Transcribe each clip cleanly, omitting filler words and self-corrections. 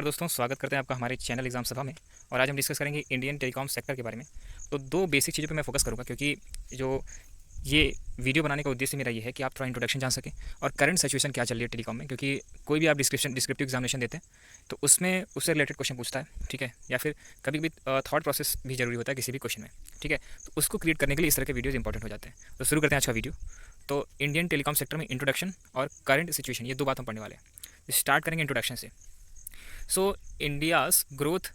नमस्कार दोस्तों, स्वागत करते हैं आपका हमारे चैनल एग्जाम सभा में। और आज हम डिस्कस करेंगे इंडियन टेलीकॉम सेक्टर के बारे में। तो दो बेसिक चीज़ों पे मैं फोकस करूंगा, क्योंकि जो ये वीडियो बनाने का उद्देश्य मेरा ये है कि आप थोड़ा इंट्रोडक्शन जान सकें और करंट सिचुएशन क्या चल रही है टेलीकॉम में। क्योंकि कोई भी आप डिस्क्रिप्टिव एग्जामिनेशन देते हैं तो उसमें उससे रिलेटेड क्वेश्चन पूछता है, ठीक है, या फिर कभी कभी थॉट प्रोसेस भी जरूरी होता है किसी भी क्वेश्चन में, ठीक है। तो उसको क्रिएट करने के लिए इस तरह के वीडियोज इंपॉर्टेंट हो जाते हैं। तो शुरू करते हैं आज का वीडियो। तो इंडियन टेलीकॉम सेक्टर में इंट्रोडक्शन और करंट सिचुएशन, ये दो बात हम पढ़ने वाले हैं। स्टार्ट करेंगे इंट्रोडक्शन से। So India's growth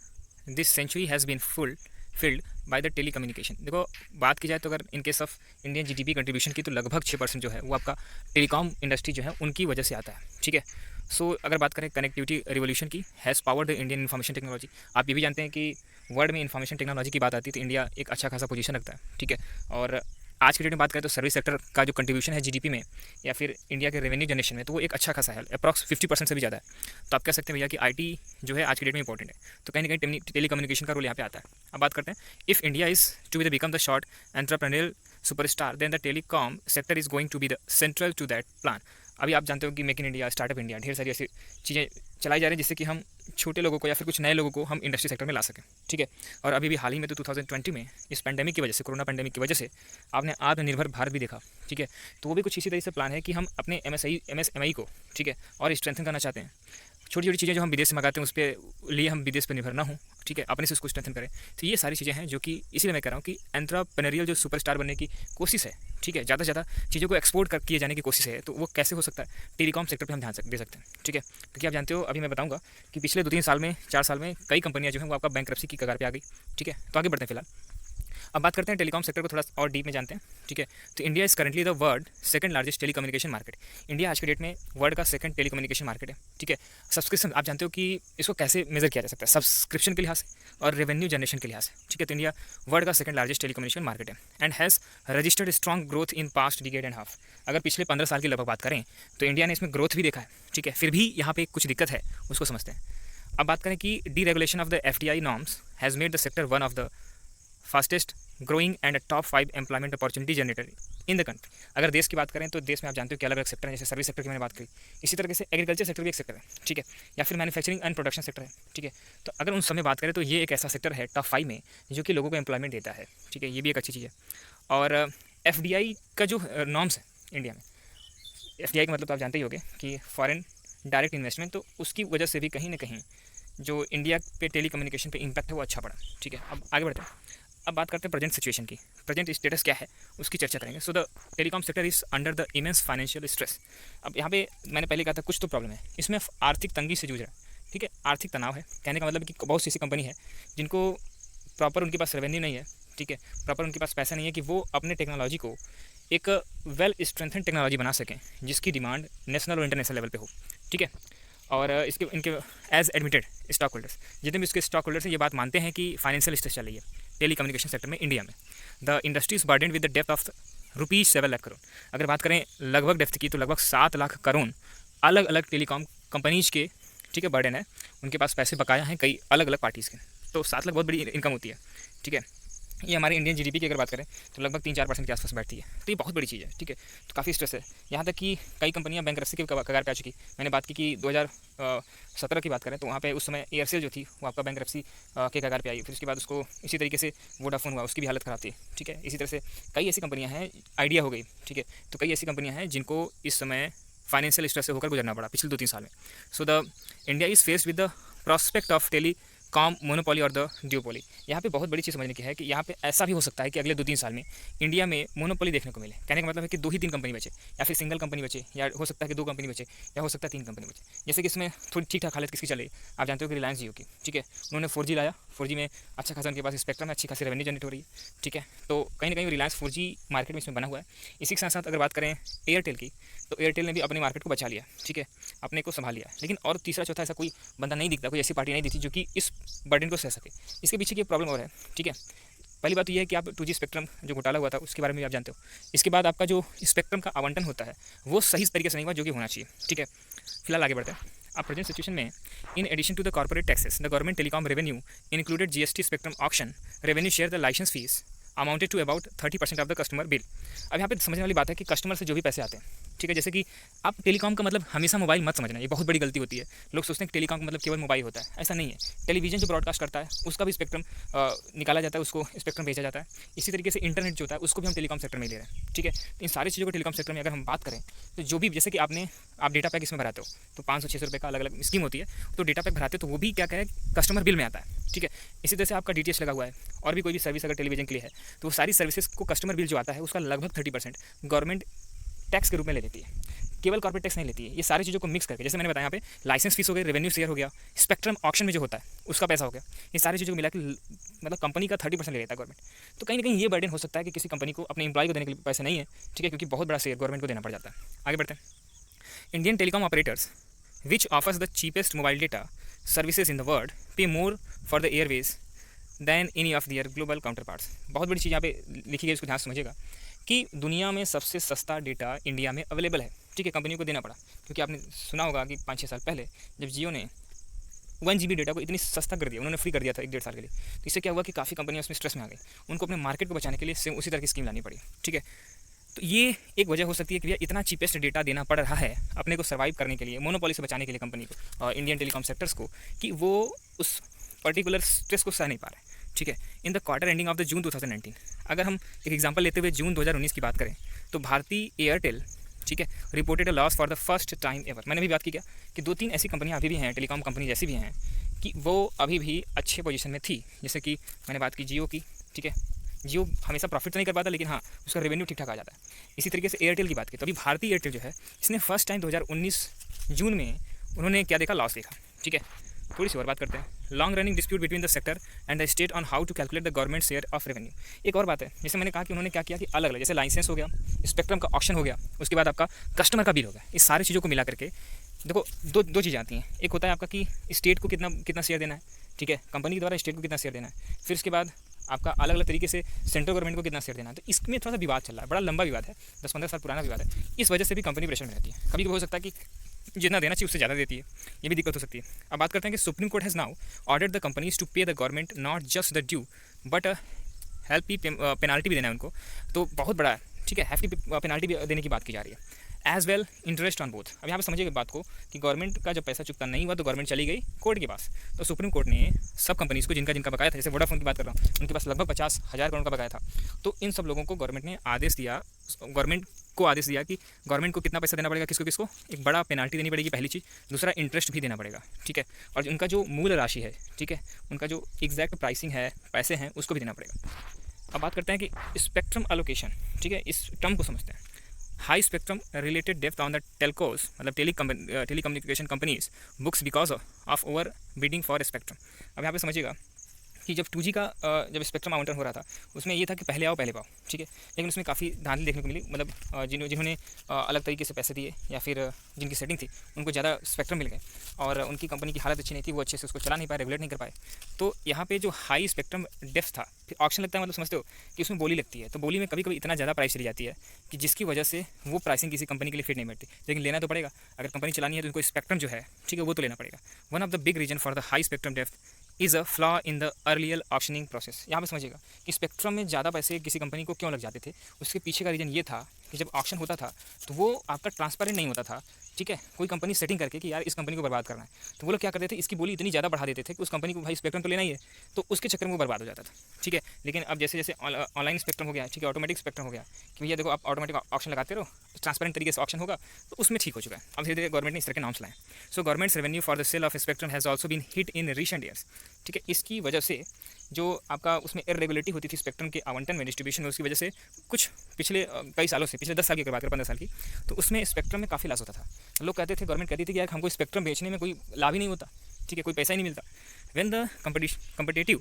this century has been filled by the telecommunication। देखो, बात की जाए तो अगर in case of Indian GDP contribution की, तो लगभग 6% जो है वो आपका टेलीकॉम इंडस्ट्री जो है उनकी वजह से आता है, ठीक है। सो अगर बात करें कनेक्टिविटी रिवोल्यूशन की, has powered the Indian information technology. आप ये भी जानते हैं कि वर्ल्ड में इन्फॉर्मेशन टेक्नोलॉजी की बात आती है तो इंडिया एक अच्छा खासा पोजीशन रखता है, ठीक है। और आज की डेट में बात करें तो सर्विस सेक्टर का जो कंट्रीब्यूशन है जीडीपी में या फिर इंडिया के रेवेन्यू जनरेशन में, तो वो एक अच्छा खासा है, अप्रॉक्स 50% से भी ज़्यादा है। तो आप कह सकते हैं भैया कि आईटी जो है आज की डेट में इंपॉर्टेंट है। तो कहीं ना कहीं टेलीकम्युनिकेशन का रोल यहाँ पे आता है। अब बात करते हैं, if India is to be become the short entrepreneurial superstar, then the telecom sector is going to be the central to that plan. अभी आप जानते हो कि make in India, startup India, ढेर सारी ऐसी चीज़ें चलाई जा रही हैं जिससे कि हम छोटे लोगों को या फिर कुछ नए लोगों को हम इंडस्ट्री सेक्टर में ला सकें, ठीक है। और अभी भी हाल ही में तो 2020 में इस पैंडेमिक की वजह से, कोरोना पैंडेमिक की वजह से आपने आत्मनिर्भर भारत भी देखा, ठीक है। तो वो भी कुछ इसी तरह से प्लान है कि हम अपने एमएसएमई को, ठीक है, और स्ट्रेंथन करना चाहते हैं। छोटी छोटी चीज़ें जो हम विदेश से मंगाते हैं उस पर लिए हम विदेश पर निर्भर ना हों, ठीक है, अपने से उसको स्ट्रेंथन करें। तो ये सारी चीज़ें हैं जो कि इसीलिए मैं कह रहा हूँ कि एंटरप्रेन्योरियल जो सुपरस्टार बनने की कोशिश है, ठीक है, ज़्यादा से ज़्यादा चीज़ों को एक्सपोर्ट किए जाने की कोशिश है, तो वो कैसे हो सकता है, टेलीकॉम सेक्टर पे हम ध्यान दे सकते हैं, ठीक है। क्योंकि आप जानते हो, अभी मैं बताऊंगा कि पिछले 2-3 साल में, 4 साल में कई कंपनियां जो हैं वो आपका बैंकरप्सी की कगार पे आ गई, ठीक है। तो आगे बढ़ते हैं फिलहाल। अब बात करते हैं टेलीकॉम सेक्टर को थोड़ा और डीप में जानते हैं, ठीक है। तो India is currently the world second largest telecommunication market. India आज के डेट में वर्ल्ड का सेकंड टेलीकम्युनिकेशन मार्केट है, ठीक है। सब्सक्रिप्शन, आप जानते हो कि इसको कैसे मेजर किया जा सकता है, सब्सक्रिप्शन के लिहाज से और रेवेन्यू जनरेशन के लिहाज से, ठीक है। तो इंडिया वर्ल्ड का सेकंड लार्जेस्ट टेलीकम्युनिकेशन मार्केट है and has registered strong growth in past decade and half. अगर पिछले 15 साल की लगभग बात करें तो इंडिया ने इसमें ग्रोथ भी देखा है, ठीक है। फिर भी यहाँ पे कुछ दिक्कत है, उसको समझते हैं। अब बात करें कि D regulation of the FDI norms has made the sector one of the fastest growing and top 5 employment opportunity generator in the country. अगर देश की बात करें तो देश में आप जानते हो कि अलग अलग सेक्टर हैं, जैसे सर्विस सेक्टर की मैंने बात करी, इसी तरह से एग्रीकल्चर सेक्टर भी एक सेक्टर है, ठीक है, या फिर मैन्युफैक्चरिंग एंड प्रोडक्शन सेक्टर है, ठीक है। तो अगर उन समय बात करें तो ये एक ऐसा सेक्टर है टॉप 5 में जो कि लोगों को एम्प्लॉयमेंट देता है, ठीक है। ये भी एक अच्छी चीज़ है। और FDI का जो नॉर्म्स है इंडिया में, FDI का मतलब तो आप जानते ही होंगे कि फॉरेन डायरेक्ट इन्वेस्टमेंट, तो उसकी वजह से भी कहीं ना कहीं जो इंडिया पे टेलीकम्युनिकेशन पे इम्पैक्ट है वो अच्छा पड़ा, ठीक है। अब आगे बढ़ते हैं। अब बात करते हैं प्रेजेंट सिचुएशन की, प्रेजेंट स्टेटस क्या है उसकी चर्चा करेंगे। So the telecom sector is under the immense financial stress. अब यहाँ पे मैंने पहले कहा था कुछ तो प्रॉब्लम है, इसमें आर्थिक तंगी से जूझ रहा है, ठीक है। आर्थिक तनाव है, कहने का मतलब कि बहुत सी ऐसी कंपनी है जिनको प्रॉपर उनके पास रेवेन्यू नहीं है, ठीक है, प्रॉपर उनके पास पैसा नहीं है कि वो अपने टेक्नोलॉजी को एक वेल स्ट्रेंथन टेक्नोलॉजी बना सकें जिसकी डिमांड नेशनल और इंटरनेशनल लेवल पे हो, ठीक है। और इसके इनके एज एडमिटेड स्टॉक होल्डर्स, जितने भी उसके स्टॉक होल्डर्स हैं, ये बात मानते हैं कि फाइनेंशियल स्ट्रेस चल रही है टेलीकम्युनिकेशन सेक्टर में इंडिया में। The industry is burden with the depth of ₹7 lakh crore. अगर बात करें लगभग डेप्थ की तो लगभग 7 लाख करोड़ अलग अलग टेलीकॉम कंपनीज के, ठीक है, बर्डन है। उनके पास पैसे बकाया हैं कई अलग अलग पार्टीज़ के। तो 7 लाख बहुत बड़ी इनकम होती है, ठीक है। ये हमारे इंडियन जीडीपी की अगर बात करें तो लगभग 3-4% के आसपास बैठती है, तो ये बहुत बड़ी चीज़ है, ठीक है। तो काफ़ी स्ट्रेस है, यहाँ तक कि कई कंपनियां बैंकरप्सी के कगार पे आ चुकी। मैंने बात की कि 2017 की बात करें तो वहाँ पे उस समय एयरसेल जो थी वो आपका बैंकरप्सी के कगार पे आई। फिर उसके बाद उसको इसी तरीके से वोडाफोन हुआ, उसकी भी हालत ख़राब थी, ठीक है। इसी तरह से कई ऐसी कंपनियाँ हैं, आइडिया हो गई, ठीक है। तो कई ऐसी कंपनियाँ हैं जिनको इस समय फाइनेंशियल स्ट्रेस से होकर गुजरना पड़ा पिछले 2-3 साल में। So the India is faced with the prospect of telecom monopoly और द ड्यूपोली। यहाँ पे बहुत बड़ी चीज़ समझने की है कि यहाँ पे ऐसा भी हो सकता है कि अगले 2-3 साल में इंडिया में मोनोपोली देखने को मिले। कहने का मतलब है कि 2 ही 3 कंपनी बचे, या फिर सिंगल कंपनी बचे, या हो सकता है कि 2 कंपनी बचे, या हो सकता है 3 कंपनी बचे। जैसे कि इसमें थोड़ी ठीक ठाक हालत किसकी चल रही है, आप जानते हो कि रिलायंस जियो की, ठीक है। उन्होंने 4G लाया, 4G में अच्छा खासा उनके पास स्पेक्ट्रम है, अच्छी खासी रेवेन्यू जनरेट हो रही है, ठीक है। तो कहीं ना कहीं रिलायंस 4G मार्केट में इसमें बना हुआ है। इसी के साथ साथ अगर बात करें एयरटेल की, तो एयरटेल ने भी अपने मार्केट को बचा लिया, ठीक है, अपने को संभाल लिया। लेकिन और तीसरा चौथा ऐसा कोई बंदा नहीं दिखता, कोई ऐसी पार्टी नहीं दिखती जो कि इस बर्डन को सह सके। इसके पीछे की प्रॉब्लम और है, ठीक है। पहली बात तो यह है कि आप 2G स्पेक्ट्रम जो घोटाला हुआ था उसके बारे में भी आप जानते हो। इसके बाद आपका जो स्पेक्ट्रम का आवंटन होता है वो सही तरीके से नहीं हुआ जो कि होना चाहिए, ठीक है। फिलहाल आगे बढ़ते हैं। अब प्रेजेंट सिचुएशन में in addition to the corporate taxes the government telecom revenue included GST spectrum auction revenue share the license fees amounted to about 30% of the customer bill. अब यहाँ पे समझने वाली बात है कि कस्टमर से जो भी पैसे आते हैं, ठीक है। जैसे कि आप टेलीकॉम का मतलब हमेशा मोबाइल मत समझना, ये बहुत बड़ी गलती होती है। लोग सोचते हैं कि टेलीकॉम का मतलब केवल मोबाइल होता है, ऐसा नहीं है। टेलीविजन जो ब्रॉडकास्ट करता है उसका भी स्पेक्ट्रम निकाला जाता है, उसको स्पेक्ट्रम भेजा जाता है। इसी तरीके से इंटरनेट जो होता है उसको भी हम टेलीकॉम सेक्टर में ले रहे हैं, ठीक है। तो इन सारी चीज़ों को टेलीकॉम सेक्टर में अगर हम बात करें तो जो भी, जैसे कि आप डेटा पैक इसमें भराते हो तो 500-600 रुपये का अलग अलग स्कीम होती है, तो डेटा पैक भराते हो तो वो भी क्या कहे कस्टमर बिल में आता है, ठीक है। इसी तरह से आपका DTH लगा हुआ है और भी कोई भी सर्विस अगर टेलीविजन के लिए है तो वो सारी सर्विसेज को कस्टमर बिल जो आता है उसका लगभग 30% गवर्नमेंट टैक्स के रूप में ले लेती है, केवल कॉर्पोरेट टैक्स नहीं लेती है। ये सारी चीज़ों को मिक्स करके, जैसे मैंने बताया यहाँ पे लाइसेंस फीस हो गई, रेवेन्यू शेयर हो गया, स्पेक्ट्रम ऑक्शन में जो होता है उसका पैसा हो गया, ये सारी चीज़ों को मिला के मतलब कंपनी का 30% ले लेता है गवर्नमेंट। तो कहीं ना कहीं ये बर्डन हो सकता है कि किसी कंपनी को अपने एम्प्लॉय को देने के लिए पैसे नहीं है, ठीक है, क्योंकि बहुत बड़ा शेयर गवर्नमेंट को देना पड़ जाता है। आगे बढ़ते हैं। Indian telecom operators which offers the cheapest mobile data services in the world pay more for the airwaves than any of their global counterparts. बहुत बड़ी चीज़ यहाँ पे लिखी गई, इसको ध्यान समझिएगा कि दुनिया में सबसे सस्ता डेटा इंडिया में अवेलेबल है, ठीक है। कंपनियों को देना पड़ा क्योंकि आपने सुना होगा कि 5-6 साल पहले जब जियो ने 1 GB डेटा को इतनी सस्ता कर दिया, उन्होंने फ्री कर दिया था 1-1.5 साल के लिए, तो इससे क्या हुआ कि काफ़ी कंपनियां उसमें स्ट्रेस में आ गई, उनको अपने मार्केट को बचाने के लिए सेम उसी तरह की स्कीम लानी पड़ी, ठीक है। तो ये एक वजह हो सकती है कि भैया इतना चीपेस्ट डेटा देना पड़ रहा है अपने को सर्वाइव करने के लिए, मोनोपोली से बचाने के लिए कंपनी को, इंडियन टेलीकॉम सेक्टर्स को, कि वो उस पर्टिकुलर स्ट्रेस को सह नहीं पा रहे, ठीक है। In the quarter ending of the June 2019, अगर हम एक एग्जांपल लेते हुए जून 2019 की बात करें तो भारतीय एयरटेल, ठीक है, reported a loss for the first time ever. मैंने भी बात की क्या कि 2-3 ऐसी कंपनियां अभी भी हैं, टेलीकॉम कंपनी जैसी भी हैं, कि वो अभी भी अच्छे पोजीशन में थी। जैसे कि मैंने बात की जियो की, ठीक है, जियो हमेशा प्रॉफिट तो नहीं कर पाता लेकिन हाँ उसका रेवेन्यू ठीक ठाक आ जाता है। इसी तरीके से एयरटेल की बात की तो अभी भारतीय एयरटेल जो है इसने फर्स्ट टाइम 2019 जून में उन्होंने क्या देखा, लॉस देखा, ठीक है। थोड़ी सी और बात करते हैं। Long running dispute between the sector and the state on how to calculate the government share of revenue. एक और बात है, जैसे मैंने कहा कि उन्होंने क्या किया कि अलग अलग, जैसे लाइसेंस हो गया, स्पेक्ट्रम का ऑक्शन हो गया, उसके बाद आपका कस्टमर का बिल हो गया, इस सारी चीज़ों को मिला करके देखो दो चीज़ें आती हैं। एक होता है आपका कि स्टेट को कितना शेयर देना है, ठीक है, कंपनी के द्वारा स्टेट को कितना शेयर देना है, फिर उसके बाद आपका अलग अलग तरीके से सेंट्रल गवर्नमेंट को कितना शेयर देना है। तो इसमें थोड़ा सा विवाद चल रहा है, बड़ा लंबा विवाद है, 10-15 साल पुराना विवाद है। इस वजह से भी कंपनी प्रेशर में रहती है, कभी हो सकता है कि जितना देना चाहिए उससे ज़्यादा देती है, ये भी दिक्कत हो सकती है। अब बात करते हैं कि Supreme Court has now ordered the companies to pay the government not just the due but हेल्पी पेनाल्टी भी देना है उनको, तो बहुत बड़ा है, ठीक है, हैफ्टी पेनाल्टी भी देने की बात की जा रही है, as well interest on both. अब यहाँ पे समझिएगा बात को कि गवर्नमेंट का जब पैसा चुकता नहीं हुआ तो गवर्नमेंट चली गई कोर्ट के पास, तो सुप्रीम कोर्ट ने सब कंपनीज़ को जिनका बकाया था, जैसे वोडाफोन की बात कर रहा हूँ, उनके पास लगभग 50,000 करोड़ का बकाया था, तो इन सब लोगों को गवर्नमेंट ने आदेश दिया, कि गवर्नमेंट को कितना पैसा देना पड़ेगा, किसको एक बड़ा पेनाल्टी देनी पड़ेगी, पहली चीज़, दूसरा इंटरेस्ट भी देना पड़ेगा, ठीक है, और उनका जो मूल राशि है, ठीक है, उनका जो एग्जैक्ट प्राइसिंग है, पैसे हैं, उसको भी देना पड़ेगा। अब बात करते हैं कि स्पेक्ट्रम एलोकेशन, ठीक है, इस टर्म को समझते हैं। हाई स्पेक्ट्रम रिलेटेड डेप्थ ऑन द टेलकोस, मतलब telecommunication companies books because of over bidding for spectrum. अब यहाँ पे समझिएगा कि जब 2G का जब स्पेक्ट्रम आवंटन हो रहा था उसमें ये था कि पहले आओ पहले पाओ, ठीक है, लेकिन उसमें काफ़ी धांधली देखने को मिली, मतलब जिन्होंने अलग तरीके से पैसे दिए या फिर जिनकी सेटिंग थी उनको ज़्यादा स्पेक्ट्रम मिल गए और उनकी कंपनी की हालत अच्छी नहीं थी, वो अच्छे से उसको चला नहीं पाए, रेगुलेट नहीं कर पाए। तो यहाँ पे जो हाई स्पेक्ट्रम डेप्थ था, फिर ऑक्शन लगता है, मतलब समझते हो कि उसमें बोली लगती है, तो बोली में कभी कभी इतना ज़्यादा प्राइस चली जाती है कि जिसकी वजह से वो प्राइसिंग किसी कंपनी के लिए फिट नहीं बैठती, लेकिन लेना तो पड़ेगा, अगर कंपनी चलानी है तो उनको स्पेक्ट्रम जो है, ठीक है, वो तो लेना पड़ेगा। One of the big reason for the high spectrum डेप्थ is a flaw in the earlier auctioning process. यहाँ पे समझिएगा कि स्पेक्ट्रम में ज़्यादा पैसे किसी कंपनी को क्यों लग जाते थे, उसके पीछे का रीज़न ये था कि जब ऑप्शन होता था तो वो आपका ट्रांसपेरेंट नहीं होता था, ठीक है, कोई कंपनी सेटिंग करके कि यार इस कंपनी को बर्बाद करना है, तो वो लोग क्या करते थे, इसकी बोली इतनी ज़्यादा बढ़ा देते थे कि उस कंपनी को भाई स्पेक्ट्रम तो लेना ही है, तो उसके चक्कर में वो बर्बाद हो जाता था, ठीक है। लेकिन अब जैसे जैसे ऑनलाइन स्पेक्ट्रम हो गया, ठीक है, ऑटोमेटिक स्पेक्ट्रम हो गया कि भैया देखो आप ऑटोमेटिक ऑप्शन लगाते रहो, ट्रांसपेरेंट तरीके से ऑप्शन होगा, तो उसमें ठीक हो चुका है। अब धीरे धीरे गवर्नमेंट ने इस तरह के नाम्स लाए। So government's revenue for the sale of spectrum has also been hit in recent years, ठीक है। इसकी वजह से जो आपका उसमें इरेगुलरिटी होती थी स्पेक्ट्रम के आवंटन में, डिस्ट्रीब्यूशन में, उसकी वजह से कुछ पिछले कई सालों से, पिछले 10 साल की बात करें, 15 साल की, तो उसमें स्पेक्ट्रम में काफ़ी लॉस होता था। लोग कहते थे, गवर्नमेंट कहती थी कि यार हमको स्पेक्ट्रम बेचने में कोई लाभ ही नहीं होता, ठीक है, कोई पैसा ही नहीं मिलता। When the competitive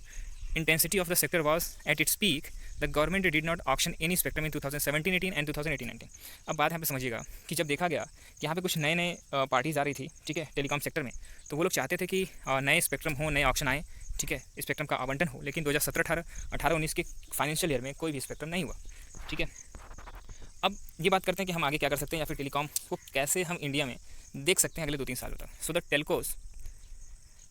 intensity of the sector was at its peak, the government did not auction any spectrum in 2017-18 and 2018-19। अब बात यहाँ पे समझिएगा कि जब देखा गया कि यहाँ पे कुछ नए पार्टीज़ आ रही थी, ठीक है, टेलीकॉम सेक्टर में, तो वो लोग चाहते थे कि नए स्पेक्ट्रम हो, नए ऑप्शन आए, ठीक है, स्पेक्ट्रम का आवंटन हो, लेकिन 2017-18, 18-19 के फाइनेंशियल ईयर में कोई भी स्पेक्ट्रम नहीं हुआ, ठीक है। अब ये बात करते हैं कि हम आगे क्या कर सकते हैं या फिर टेलीकॉम को कैसे हम इंडिया में देख सकते हैं अगले 2-3 सालों तक। So the telcos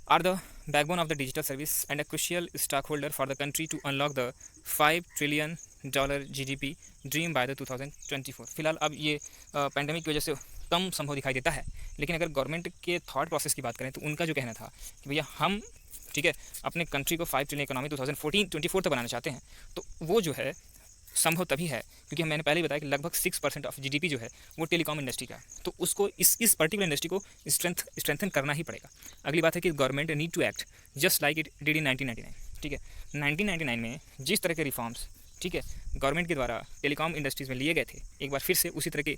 are the backbone of the digital service and a crucial stockholder for the country to unlock the $5 trillion dollar GDP dream by the 2024। फिलहाल अब ये पैंडमिक की वजह से कम संभव दिखाई देता है, लेकिन अगर गवर्नमेंट के थॉट प्रोसेस की बात करें तो उनका जो कहना था कि भैया हम ठीक है अपने कंट्री को 5 ट्रिलियन इकोनॉमी 2024 तक बनाना चाहते हैं, तो वो जो है संभव तभी है क्योंकि मैंने पहले ही बताया कि लगभग 6% ऑफ GDP जो है वो टेलीकॉम इंडस्ट्री का है। तो उसको इस पर्टिकुलर इंडस्ट्री को स्ट्रेंथन करना ही पड़ेगा। अगली बात है कि government need to act just like it did in 1999। ठीक है, 1999 में जिस तरह के रिफॉर्म्स ठीक है गवर्नमेंट के द्वारा टेलीकॉम इंडस्ट्रीज़ में लिए गए थे, एक बार फिर से उसी तरह के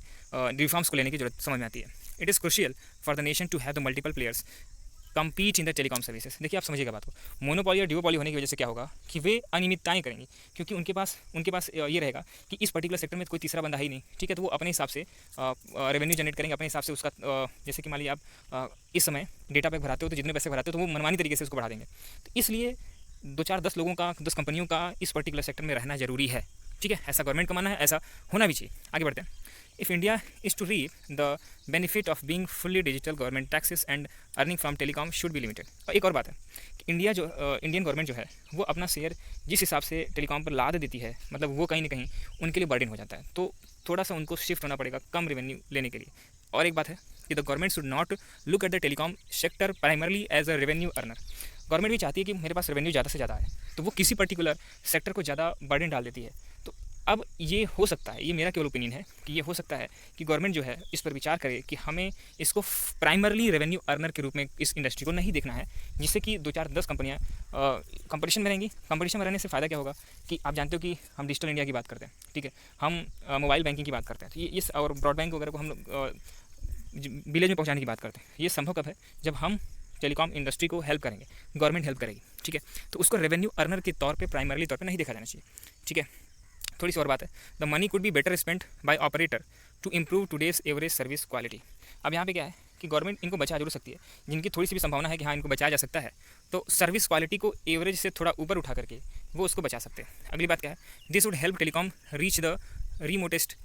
रिफॉर्म्स को लेने की जरूरत समझ में आती है। It is crucial for the nation to have the multiple players compete in the telecom services. देखिए आप समझिएगा बात को, मोनोपॉली और डिओपॉली होने की वजह से क्या होगा कि वे अनियमितताएं करेंगी, क्योंकि उनके पास ये रहेगा कि इस पर्टिकुलर सेक्टर में कोई तीसरा बंदा ही नहीं। ठीक है, तो वो अपने हिसाब से रेवेन्यू जनरेट करेंगे अपने हिसाब से उसका जैसे कि मान लीजिए आप इस समय डेटा पैक भराते हो तो जितने पैसे भराते हो तो वो मनमानी तरीके से उसको बढ़ा देंगे। तो इसलिए 2-4-10 लोगों का 10 कंपनियों का इस पर्टिकुलर सेक्टर में रहना जरूरी है। ठीक है, ऐसा गवर्नमेंट का मानना है, ऐसा होना भी चाहिए। आगे बढ़ते हैं। If India is to reap the benefit of being fully digital, government taxes and earning from telecom should be limited। और एक और बात है कि इंडियन गवर्नमेंट जो है वो अपना शेयर जिस हिसाब से टेलीकॉम पर लाद देती है, मतलब वो कहीं ना कहीं उनके लिए बर्डन हो जाता है, तो थोड़ा सा उनको शिफ्ट होना पड़ेगा कम रेवेन्यू लेने के लिए। और एक बात है कि the government should not look at the telecom sector primarily as a revenue earner. Government भी चाहती है कि मेरे पास रेवेन्यू ज़्यादा से ज़्यादा आए, तो वो किसी पर्टिकुलर सेक्टर को ज़्यादा बर्डन डाल देती है। तो अब ये हो सकता है, ये मेरा केवल ओपिनियन है कि ये हो सकता है कि गवर्नमेंट जो है इस पर विचार करे कि हमें इसको प्राइमरली रेवेन्यू अर्नर के रूप में इस इंडस्ट्री को नहीं देखना है, जिससे कि 2-4-10 कंपनियां कंपटीशन में रहेंगी। कंपटीशन में रहने से फ़ायदा क्या होगा कि आप जानते हो कि हम डिजिटल इंडिया की बात करते हैं, ठीक है, हम मोबाइल बैंकिंग की बात करते हैं, तो ये इस और ब्रॉडबैंड वगैरह को हम विलेज में पहुँचाने की बात करते हैं। ये संभव कब है, जब हम टेलीकॉम इंडस्ट्री को हेल्प करेंगे, गवर्नमेंट हेल्प करेगी। ठीक है, तो उसको रेवेन्यू अर्नर के तौर पे प्राइमरली तौर पे नहीं देखा जाना चाहिए। ठीक है, थोड़ी सी और बात है, the money could be better spent by operator to improve today's average service quality. अब यहाँ पे क्या है कि गवर्नमेंट इनको बचा जरूर सकती है, जिनकी थोड़ी सी भी संभावना है कि हाँ इनको बचाया जा सकता है, तो सर्विस क्वालिटी को एवरेज से थोड़ा ऊपर उठा करके वो उसको बचा सकते हैं। अगली बात क्या है, this would help telecom reach the remotest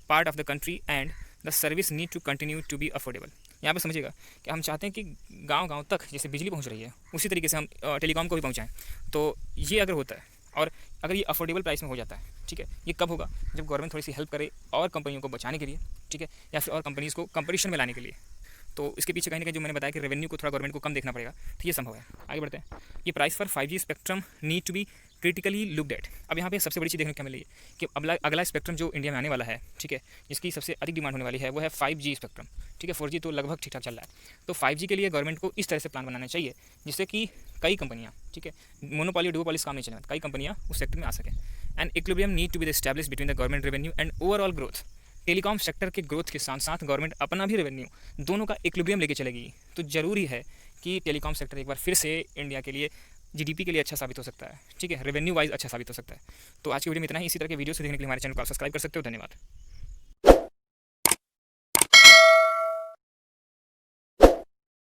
part of the country and the service need to continue to be affordable. यहाँ पे समझिएगा कि हम चाहते हैं कि गांव-गांव तक जैसे बिजली पहुँच रही है उसी तरीके से हम टेलीकॉम को भी पहुँचाएँ। तो ये अगर होता है और अगर ये अफोर्डेबल प्राइस में हो जाता है, ठीक है, ये कब होगा, जब गवर्नमेंट थोड़ी सी हेल्प करे और कंपनियों को बचाने के लिए, ठीक है, या फिर और कंपनीज़ को कंपटीशन में लाने के लिए। तो इसके पीछे कहीं ना कहीं जो मैंने बताया कि रेवेन्यू को थोड़ा गवर्नमेंट को कम देखना पड़ेगा, तो ये संभव है। आगे बढ़ते हैं। ये price for 5G spectrum need to be critically looked at. अब यहाँ पे सबसे बड़ी चीज़ देखने को मिल रही है कि अगला स्पेक्ट्रम जो इंडिया में आने वाला है, ठीक है, जिसकी सबसे अधिक डिमांड होने वाली है वो है 5G स्पेक्ट्रम। ठीक है, 4G तो लगभग ठीक ठाक चल रहा है, तो 5G के लिए गवर्नमेंट को इस तरह से प्लान बनाना चाहिए जिससे कि कई कंपनियाँ, ठीक है, मोनोपॉली डुओपॉली काम नहीं चलेगा, कई कंपनियाँ उस सेक्टर में आ सकें। And equilibrium need to be establish between the government revenue and overall growth. Telecom sector के ग्रोथ के साथ साथ गवर्नमेंट अपना भी रेवेन्यू, दोनों का इक्विलिब्रियम लेके चलेगी, तो ज़रूरी है कि टेलीकॉम सेक्टर एक बार फिर से इंडिया के लिए GDP के लिए अच्छा साबित हो सकता है। ठीक है, रेवेन्यू वाइज अच्छा साबित हो सकता है। तो आज की वीडियो में इतना ही। इसी तरह के वीडियो से देखने के लिए हमारे चैनल को सब्सक्राइब कर सकते हो। धन्यवाद।